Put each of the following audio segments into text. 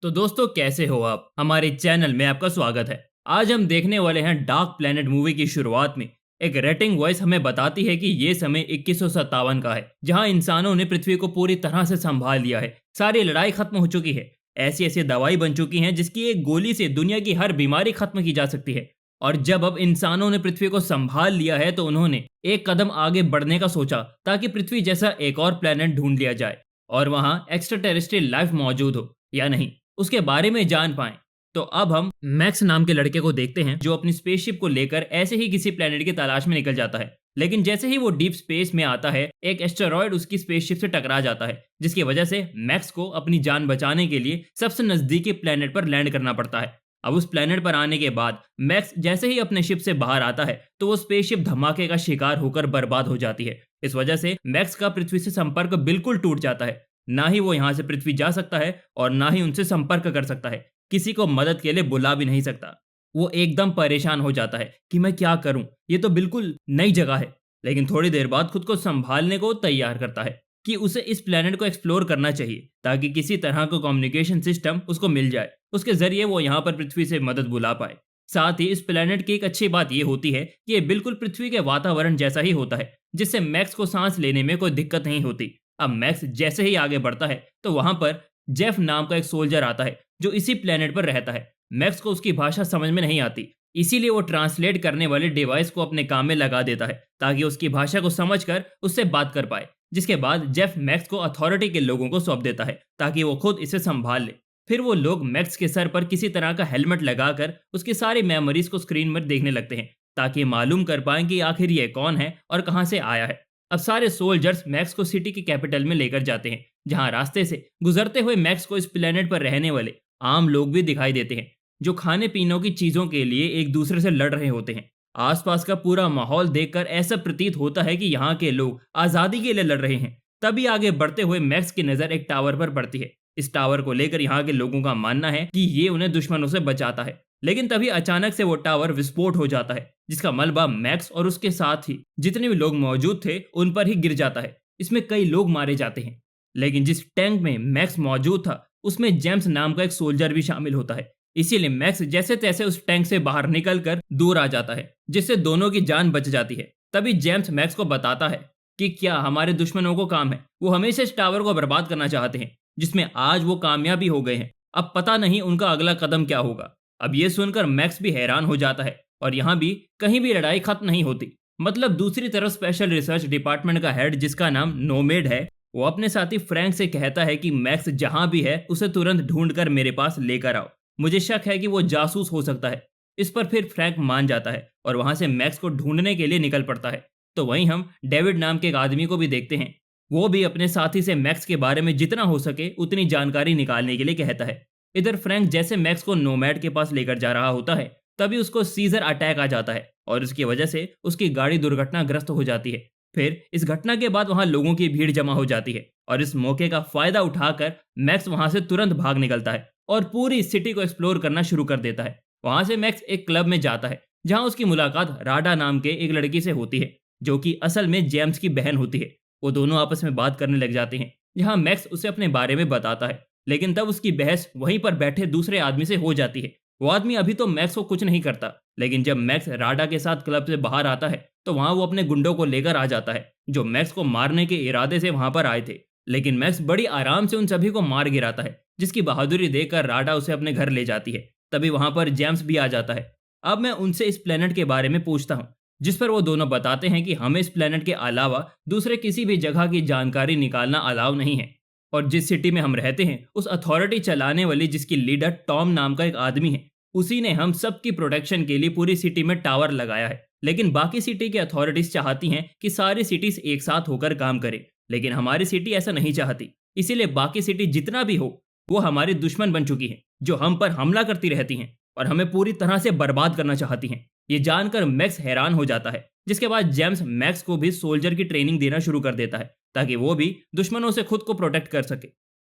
तो दोस्तों कैसे हो आप। हमारे चैनल में आपका स्वागत है। आज हम देखने वाले हैं डार्क प्लेनेट मूवी की शुरुआत में एक रेटिंग वॉइस हमें बताती है कि ये समय 2157 का है, जहां इंसानों ने पृथ्वी को पूरी तरह से संभाल लिया है। सारी लड़ाई खत्म हो चुकी है। ऐसी ऐसी दवाई बन चुकी हैं जिसकी एक गोली से दुनिया की हर बीमारी खत्म की जा सकती है। और जब अब इंसानों ने पृथ्वी को संभाल लिया है तो उन्होंने एक कदम आगे बढ़ने का सोचा ताकि पृथ्वी जैसा एक और प्लेनेट ढूंढ लिया जाए और वहां एक्स्ट्रा टेरेस्ट्रियल लाइफ मौजूद हो या नहीं उसके बारे में जान पाएं। तो अब हम मैक्स नाम के लड़के को देखते हैं जो अपनी स्पेसशिप को लेकर ऐसे ही किसी प्लेनेट की तलाश में निकल जाता है। लेकिन जैसे ही वो डीप स्पेस में आता है एक एस्टेरॉयड उसकी स्पेसशिप से टकरा जाता है, जिसकी वजह से मैक्स को अपनी जान बचाने के लिए सबसे नजदीकी प्लेनेट पर लैंड करना पड़ता है। अब उस प्लेनेट पर आने के बाद मैक्स जैसे ही अपने शिप से बाहर आता है तो वो स्पेसशिप धमाके का शिकार होकर बर्बाद हो जाती है। इस वजह से मैक्स का पृथ्वी से संपर्क बिल्कुल टूट जाता है। ना ही वो यहाँ से पृथ्वी जा सकता है और ना ही उनसे संपर्क कर सकता है। किसी को मदद के लिए बुला भी नहीं सकता। वो एकदम परेशान हो जाता है कि मैं क्या करूं, ये तो बिल्कुल नई जगह है। लेकिन थोड़ी देर बाद खुद को संभालने को तैयार करता है कि उसे इस प्लेनेट को एक्सप्लोर करना चाहिए ताकि किसी तरह का कम्युनिकेशन सिस्टम उसको मिल जाए, उसके जरिए वो यहाँ पर पृथ्वी से मदद बुला पाए। साथ ही इस प्लेनेट की एक अच्छी बात ये होती है कि ये बिल्कुल पृथ्वी के वातावरण जैसा ही होता है, जिससे मैक्स को सांस लेने में कोई दिक्कत नहीं होती। अब मैक्स जैसे ही आगे बढ़ता है तो वहां पर जेफ नाम का एक सोल्जर आता है जो इसी प्लेनेट पर रहता है। मैक्स को उसकी भाषा समझ में नहीं आती, इसीलिए वो ट्रांसलेट करने वाले डिवाइस को अपने काम में लगा देता है ताकि उसकी भाषा को समझकर उससे बात कर पाए। जिसके बाद जेफ मैक्स को अथॉरिटी के लोगों को सौंप देता है ताकि वो खुद इसे संभाल ले। फिर वो लोग मैक्स के सर पर किसी तरह का हेलमेट लगाकर उसकी सारी मेमोरीज को स्क्रीन पर देखने लगते हैं ताकि मालूम कर पाएं कि आखिर ये कौन है और कहां से आया है। अब सारे सोल्जर्स मैक्स को सिटी की कैपिटल में लेकर जाते हैं, जहां रास्ते से गुजरते हुए मैक्स को इस प्लेनेट पर रहने वाले आम लोग भी दिखाई देते हैं जो खाने पीने की चीजों के लिए एक दूसरे से लड़ रहे होते हैं। आसपास का पूरा माहौल देखकर ऐसा प्रतीत होता है कि यहाँ के लोग आजादी के लिए लड़ रहे हैं। तभी आगे बढ़ते हुए मैक्स की नजर एक टावर पर पड़ती है। इस टावर को लेकर यहाँ के लोगों का मानना है कि ये उन्हें दुश्मनों से बचाता है। लेकिन तभी अचानक से वो टावर विस्फोट हो जाता है, जिसका मलबा मैक्स और उसके साथ ही जितने भी लोग मौजूद थे उन पर ही गिर जाता है। इसमें कई लोग मारे जाते हैं। लेकिन जिस टैंक में मैक्स मौजूद था उसमें जेम्स नाम का एक सोल्जर भी शामिल होता है। इसीलिए मैक्स जैसे तैसे उस टैंक से बाहर निकलकर दूर आ जाता है, जिससे दोनों की जान बच जाती है। तभी जेम्स मैक्स को बताता है कि क्या हमारे दुश्मनों को काम है, वो हमेशा इस टावर को बर्बाद करना चाहते हैं, जिसमें आज वो कामयाबी हो गए हैं। अब पता नहीं उनका अगला कदम क्या होगा। अब ये सुनकर मैक्स भी हैरान हो जाता है और यहाँ भी कहीं भी लड़ाई खत्म नहीं होती। मतलब दूसरी तरफ स्पेशल रिसर्च डिपार्टमेंट का हेड जिसका नाम नोमेड है, वो अपने साथी फ्रैंक से कहता है कि मैक्स जहां भी है उसे तुरंत ढूंढ कर मेरे पास लेकर आओ, मुझे शक है कि वो जासूस हो सकता है। इस पर फिर फ्रैंक मान जाता है और वहां से मैक्स को ढूंढने के लिए निकल पड़ता है। तो वहीं हम डेविड नाम के एक आदमी को भी देखते हैं। वो भी अपने साथी से मैक्स के बारे में जितना हो सके उतनी जानकारी निकालने के लिए कहता है। इधर फ्रैंक जैसे मैक्स को नोमैड के पास लेकर जा रहा होता है तभी उसको सीजर अटैक आ जाता है और इसकी वजह से उसकी गाड़ी दुर्घटनाग्रस्त हो जाती है। फिर इस घटना के बाद वहां लोगों की भीड़ जमा हो जाती है और इस मौके का फायदा उठाकर मैक्स वहां से तुरंत भाग निकलता है और पूरी सिटी को एक्सप्लोर करना शुरू कर देता है। वहां से मैक्स एक क्लब में जाता है जहां उसकी मुलाकात राडा नाम के एक लड़की से होती है जो कि असल में जेम्स की बहन होती है। वो दोनों आपस में बात करने लग जाते हैं जहां मैक्स उसे अपने बारे में बताता है। लेकिन तब उसकी बहस वहीं पर बैठे दूसरे आदमी से हो जाती है। वो आदमी अभी तो मैक्स को कुछ नहीं करता, लेकिन जब मैक्स राडा के साथ क्लब से बाहर आता है तो वहां वो अपने गुंडों को लेकर आ जाता है जो मैक्स को मारने के इरादे से वहां पर आए थे। लेकिन मैक्स बड़ी आराम से उन सभी को मार गिराता है, जिसकी बहादुरी देखकर राडा उसे अपने घर ले जाती है। तभी वहां पर जेम्स भी आ जाता है। अब मैं उनसे इस प्लेनेट के बारे में पूछता हूँ, जिस पर वो दोनों बताते हैं कि हमें इस प्लेनेट के अलावा दूसरे किसी भी जगह की जानकारी निकालना अलाउ नहीं है। और जिस सिटी में हम रहते हैं उस अथॉरिटी चलाने वाली जिसकी लीडर टॉम नाम का एक आदमी है, उसी ने हम सबकी प्रोटेक्शन के लिए पूरी सिटी में टावर लगाया है। लेकिन बाकी सिटी की अथॉरिटीज चाहती हैं कि सारी सिटीज एक साथ होकर काम करें, लेकिन हमारी सिटी ऐसा नहीं चाहती। इसीलिए बाकी सिटी जितना भी हो वो हमारी दुश्मन बन चुकी है, जो हम पर हमला करती रहती हैं और हमें पूरी तरह से बर्बाद करना चाहती हैं। ये जानकर मैक्स हैरान हो जाता है, जिसके बाद जेम्स मैक्स को भी सोल्जर की ट्रेनिंग देना शुरू कर देता है ताकि वो भी दुश्मनों से खुद को प्रोटेक्ट कर सके।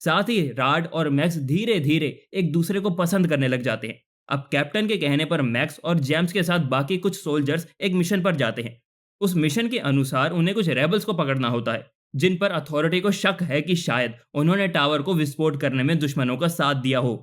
साथ ही राड और मैक्स धीरे धीरे एक दूसरे को पसंद करने लग जाते हैं। अब कैप्टन के कहने पर मैक्स और जेम्स के साथ बाकी कुछ सोल्जर्स एक मिशन पर जाते हैं। उस मिशन के अनुसार उन्हें कुछ रेबल्स को पकड़ना होता है जिन पर अथॉरिटी को शक है कि शायद उन्होंने टावर को विस्फोट करने में दुश्मनों का साथ दिया हो।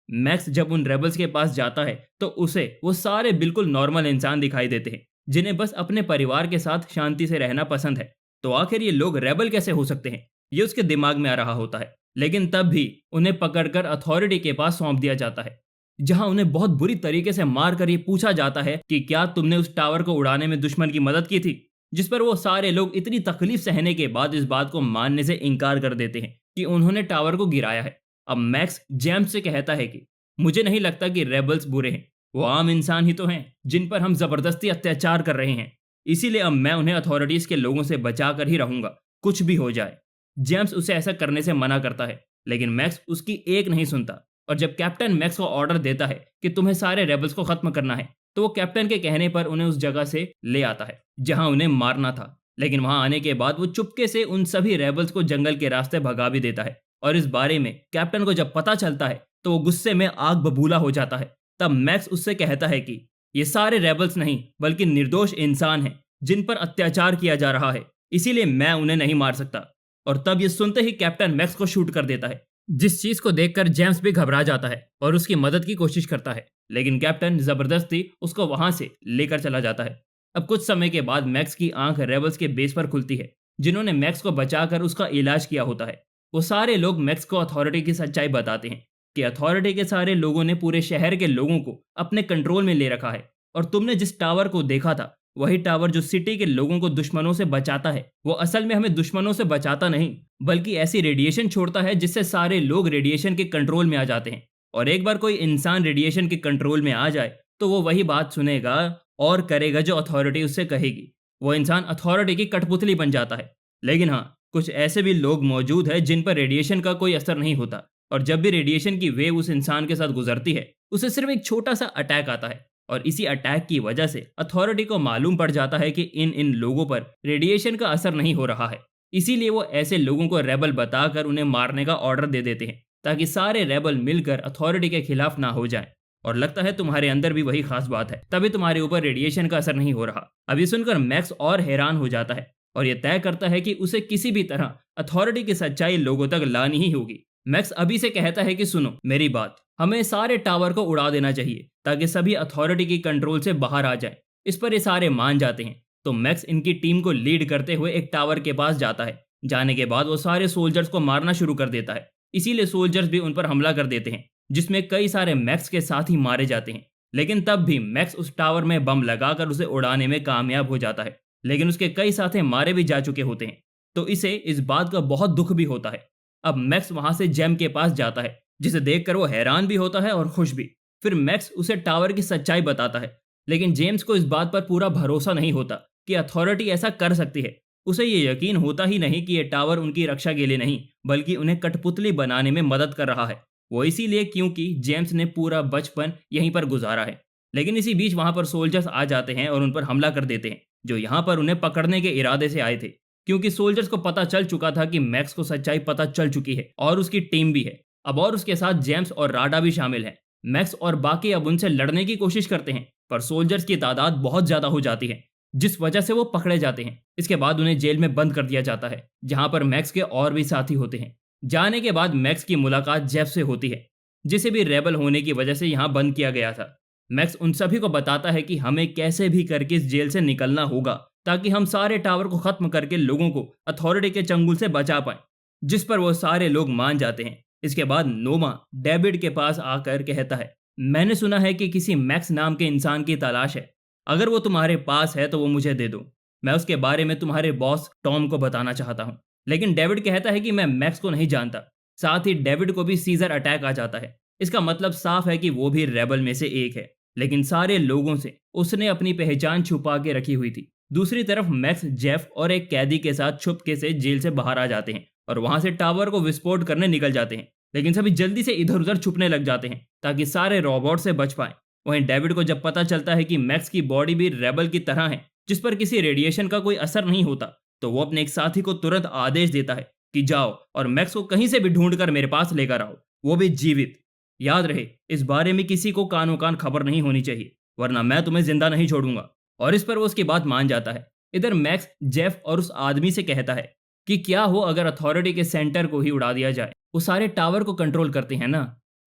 मैक्स जब उन रेबल्स के पास जाता है तो उसे वो सारे बिल्कुल नॉर्मल इंसान दिखाई देते हैं, जिन्हें बस अपने परिवार के साथ शांति से रहना पसंद है। तो आखिर ये लोग रेबल कैसे हो सकते हैं, ये उसके दिमाग में आ रहा होता है। लेकिन तब भी उन्हें पकड़कर अथॉरिटी के पास सौंप दिया जाता है, जहां उन्हें बहुत बुरी तरीके से मार कर ये पूछा जाता है कि क्या तुमने उस टावर को उड़ाने में दुश्मन की मदद की थी। जिस पर वो सारे लोग इतनी तकलीफ सहने के बाद इस बात को मानने से इनकार कर देते हैं कि उन्होंने टावर को गिराया है। अब मैक्स जेम्स से कहता है कि मुझे नहीं लगता कि रेबल्स बुरे हैं, वो आम इंसान ही तो हैं जिन पर हम जबरदस्ती अत्याचार कर रहे हैं। इसीलिए अब मैं उन्हें अथॉरिटीज के लोगों से बचा कर ही रहूंगा, कुछ भी हो जाए। जेम्स उसे ऐसा करने से मना करता है, लेकिन मैक्स उसकी एक नहीं सुनता। और जब कैप्टन मैक्स को ऑर्डर देता है कि तुम्हें सारे रेबल्स को खत्म करना है, तो वो कैप्टन के कहने पर उन्हें उस जगह से ले आता है जहां उन्हें मारना था। लेकिन वहां आने के बाद वो चुपके से उन सभी रेबल्स को जंगल के रास्ते भगा भी देता है। और इस बारे में कैप्टन को जब पता चलता है तो वो गुस्से में आग बबूला हो जाता है। तब मैक्स उससे कहता है कि ये सारे रेबल्स नहीं बल्कि निर्दोष इंसान हैं जिन पर अत्याचार किया जा रहा है, इसीलिए मैं उन्हें नहीं मार सकता। और तब ये सुनते ही कैप्टन मैक्स को शूट कर देता है, जिस चीज को देखकर जेम्स भी घबरा जाता है और उसकी मदद की कोशिश करता है। लेकिन कैप्टन जबरदस्ती उसको वहां से लेकर चला जाता है। अब कुछ समय के बाद मैक्स की आंख रेबल्स के बेस पर खुलती है, जिन्होंने मैक्स को बचाकर उसका इलाज किया होता है। वो सारे लोग मैक्स को अथॉरिटी की सच्चाई बताते हैं कि अथॉरिटी के सारे लोगों ने पूरे शहर के लोगों को अपने कंट्रोल में ले रखा है, और तुमने जिस टावर को देखा था वही टावर जो सिटी के लोगों को दुश्मनों से बचाता है, वो असल में हमें दुश्मनों से बचाता नहीं बल्कि ऐसी रेडिएशन छोड़ता है जिससे सारे लोग रेडिएशन के कंट्रोल में आ जाते हैं। और एक बार कोई इंसान रेडिएशन के कंट्रोल में आ जाए तो वो वही बात सुनेगा और करेगा जो अथॉरिटी उससे कहेगी। वो इंसान अथॉरिटी की कठपुतली बन जाता है। लेकिन हाँ, कुछ ऐसे भी लोग मौजूद हैं जिन पर रेडिएशन का कोई असर नहीं होता, और जब भी रेडिएशन की वेव उस इंसान के साथ गुजरती है उसे सिर्फ एक छोटा सा अटैक आता है। और इसी अटैक की वजह से अथॉरिटी को मालूम पड़ जाता है कि इन लोगों पर रेडिएशन का असर नहीं हो रहा है। इसीलिए वो ऐसे लोगों को रेबल बताकर उन्हें मारने का ऑर्डर दे देते हैं, ताकि सारे रेबल मिलकर अथॉरिटी के खिलाफ ना हो जाएं। और लगता है तुम्हारे अंदर भी वही खास बात है, तभी तुम्हारे ऊपर रेडिएशन का असर नहीं हो रहा। अब ये सुनकर मैक्स और हैरान हो जाता है और ये तय करता है कि उसे किसी भी तरह अथॉरिटी की सच्चाई लोगों तक लानी ही होगी। मैक्स अभी से कहता है कि सुनो मेरी बात, हमें सारे टावर को उड़ा देना चाहिए ताकि सभी अथॉरिटी की कंट्रोल से बाहर आ जाए। इस पर ये सारे मान जाते हैं। तो मैक्स इनकी टीम को लीड करते हुए एक टावर के पास जाता है। जाने के बाद वो सारे सोल्जर्स को मारना शुरू कर देता है। इसीलिए सोल्जर्स भी उन पर हमला कर देते हैं, जिसमें कई सारे मैक्स के साथ ही मारे जाते हैं। लेकिन तब भी मैक्स उस टावर में बम लगाकर उसे उड़ाने में कामयाब हो जाता है। लेकिन उसके कई साथी मारे भी जा चुके होते हैं, तो इसे इस बात का बहुत दुख भी होता है। अब मैक्स वहां से जेम के पास जाता है, जिसे देखकर वो हैरान भी होता है और खुश भी। फिर मैक्स उसे टावर की सच्चाई बताता है, लेकिन जेम्स को इस बात पर पूरा भरोसा नहीं होता कि अथॉरिटी ऐसा कर सकती है। उसे ये यकीन होता ही नहीं कि ये टावर उनकी रक्षा के लिए नहीं बल्कि उन्हें कठपुतली बनाने में मदद कर रहा है। वो इसीलिए क्योंकि जेम्स ने पूरा बचपन यहीं पर गुजारा है। लेकिन इसी बीच वहां पर सोल्जर्स आ जाते हैं और उन पर हमला कर देते हैं, जो यहाँ पर उन्हें पकड़ने के इरादे से आए थे। क्योंकि सोल्जर्स को पता चल चुका था कि मैक्स को सच्चाई पता चल चुकी है और उसकी टीम भी है। अब और उसके साथ जेम्स और राडा भी शामिल हैं। मैक्स और बाकी अब उनसे लड़ने की कोशिश करते हैं, पर सोल्जर्स की तादाद बहुत ज्यादा हो जाती है, जिस वजह से वो पकड़े जाते हैं। इसके बाद उन्हें जेल में बंद कर दिया जाता है, जहां पर मैक्स के और भी साथी होते हैं। जाने के बाद मैक्स की मुलाकात जेफ से होती है, जिसे भी रेबल होने की वजह से यहाँ बंद किया गया था। मैक्स उन सभी को बताता है कि हमें कैसे भी करके इस जेल से निकलना होगा, ताकि हम सारे टावर को खत्म करके लोगों को अथॉरिटी के चंगुल से बचा पाए। जिस पर वो सारे लोग मान जाते हैं। इसके बाद नोमा डेविड के पास आकर कहता है, मैंने सुना है कि किसी मैक्स नाम के इंसान की तलाश है। अगर वो तुम्हारे पास है तो वो मुझे दे दो, मैं उसके बारे में तुम्हारे बॉस टॉम को बताना चाहता हूँ। लेकिन डेविड कहता है कि मैं मैक्स को नहीं जानता। साथ ही डेविड को भी सीजर अटैक आ जाता है। इसका मतलब साफ है कि वो भी रेबल में से एक है, लेकिन सारे लोगों से उसने अपनी पहचान छुपा के रखी हुई थी। दूसरी तरफ मैक्स, जेफ और एक कैदी के साथ छुपके से जेल से बाहर आ जाते हैं और वहां से टावर को विस्फोट करने निकल जाते हैं। लेकिन सभी जल्दी से इधर उधर छुपने लग जाते हैं ताकि सारे रोबोट से बच पाएं। वहीं डेविड को जब पता चलता है कि मैक्स की बॉडी भी रेबल की तरह है, जिस पर किसी रेडिएशन का कोई असर नहीं होता, तो वो अपने एक साथी को तुरंत आदेश देता है कि जाओ और मैक्स को कहीं से भी ढूंढ कर मेरे पास लेकर आओ, वो भी जीवित। याद रहे, इस बारे में किसी को कानो कान खबर नहीं होनी चाहिए, वरना मैं तुम्हें जिंदा नहीं छोड़ूंगा। और इस पर वो उसकी बात मान जाता है। इधर मैक्स जेफ और उस आदमी से कहता है कि क्या हो अगर अथॉरिटी के सेंटर को ही उड़ा दिया जाए, वो सारे टावर को कंट्रोल करते हैं ना।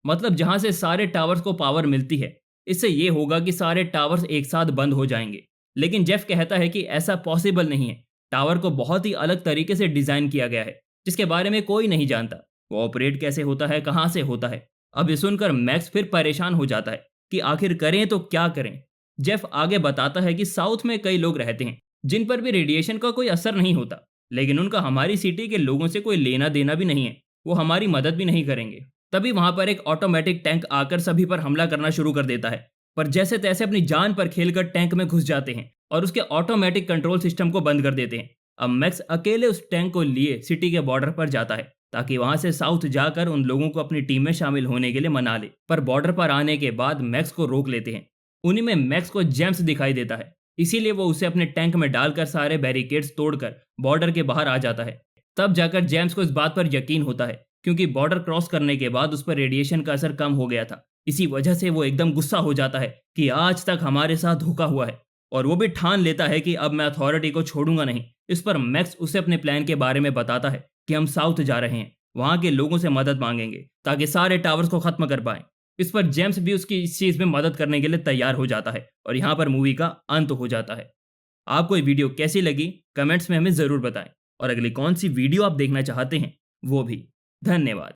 मतलब जहां से सारे टावर्स को पावर मिलती है। इससे ये होगा कि सारे टावर्स एक साथ बंद हो जाएंगे। लेकिन जेफ कहता है कि ऐसा पॉसिबल नहीं है। टावर को बहुत ही अलग तरीके से डिजाइन किया गया है, जिसके बारे में कोई नहीं जानता। वो ऑपरेट कैसे होता है, कहाँ से होता है। अब ये सुनकर मैक्स फिर परेशान हो जाता है कि आखिर करें तो क्या करें। जेफ आगे बताता है कि साउथ में कई लोग रहते हैं जिन पर भी रेडिएशन का कोई असर नहीं होता, लेकिन उनका हमारी सिटी के लोगों से कोई लेना देना भी नहीं है। वो हमारी मदद भी नहीं करेंगे। तभी वहां पर एक ऑटोमेटिक टैंक आकर सभी पर हमला करना शुरू कर देता है। पर जैसे तैसे अपनी जान पर खेलकर टैंक में घुस जाते हैं और उसके ऑटोमेटिक कंट्रोल सिस्टम को बंद कर देते हैं। अब मैक्स अकेले उस टैंक को लिए सिटी के बॉर्डर पर जाता है ताकि वहां से साउथ जाकर उन लोगों को अपनी टीम में शामिल होने के लिए मना ले। पर बॉर्डर पर आने के बाद मैक्स को रोक लेते हैं। उन्हीं में मैक्स को जेम्स दिखाई देता है, इसीलिए वो उसे अपने टैंक में डालकर सारे बैरिकेड्स तोड़कर बॉर्डर के बाहर आ जाता है। तब जाकर जेम्स को इस बात पर यकीन होता है, क्योंकि बॉर्डर क्रॉस करने के बाद उस पर रेडिएशन का असर कम हो गया था। इसी वजह से वो एकदम गुस्सा हो जाता है कि आज तक हमारे साथ धोखा हुआ है, और वो भी ठान लेता है कि अब मैं अथॉरिटी को छोड़ूंगा नहीं। इस पर मैक्स उसे अपने प्लान के बारे में बताता है कि हम साउथ जा रहे हैं, वहां के लोगों से मदद मांगेंगे ताकि सारे टावर्स को खत्म कर पाएं। इस पर जेम्स भी उसकी इस चीज में मदद करने के लिए तैयार हो जाता है और यहाँ पर मूवी का अंत हो जाता है। आपको ये वीडियो कैसी लगी कमेंट्स में हमें जरूर बताएं, और अगली कौन सी वीडियो आप देखना चाहते हैं वो भी। धन्यवाद।